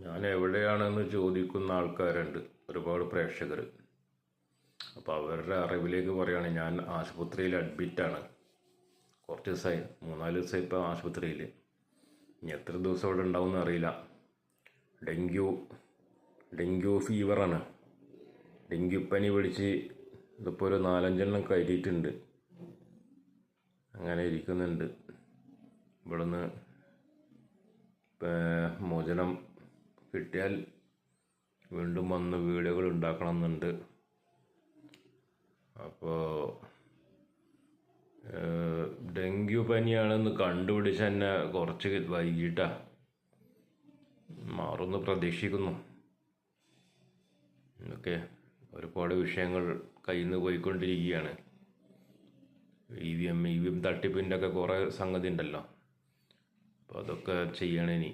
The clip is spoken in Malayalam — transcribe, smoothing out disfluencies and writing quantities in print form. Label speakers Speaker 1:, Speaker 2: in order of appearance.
Speaker 1: ഞാൻ എവിടെയാണെന്ന് ചോദിക്കുന്ന ആൾക്കാരുണ്ട്, ഒരുപാട് പ്രേക്ഷകർ. അപ്പോൾ അവരുടെ അറിവിലേക്ക് പറയുകയാണ്, ഞാൻ ആശുപത്രിയിൽ അഡ്മിറ്റാണ്. കുറച്ച് ദിവസമായി, 3-4 ദിവസമായി ഇപ്പോൾ ആശുപത്രിയിൽ. ഇനി എത്ര ദിവസം അവിടെ ഉണ്ടാവും എന്നറിയില്ല. ഡെങ്കു ഫീവറാണ്. ഡെങ്കിപ്പനി പിടിച്ച് ഇതിപ്പോൾ ഒരു 4-5 കയറ്റിയിട്ടുണ്ട്. അങ്ങനെ ഇരിക്കുന്നുണ്ട്. ഇവിടുന്ന് മോചനം കിട്ടിയാൽ വീണ്ടും വന്ന് വീഡിയോകൾ ഉണ്ടാക്കണം എന്നുണ്ട്. അപ്പോൾ ഡെങ്കു പനിയാണെന്ന് കണ്ടുപിടിച്ച് തന്നെ കുറച്ച് വൈകിട്ടാണ്. മാറുമെന്ന് പ്രതീക്ഷിക്കുന്നു. ഓക്കെ, ഒരുപാട് വിഷയങ്ങൾ കയ്യിൽ നിന്ന് പോയിക്കൊണ്ടിരിക്കുകയാണ്. ഇ വി എം തട്ടിപ്പിൻ്റെ ഒക്കെ കുറേ സംഗതി ഉണ്ടല്ലോ. അപ്പോൾ അതൊക്കെ ചെയ്യണം ഇനി.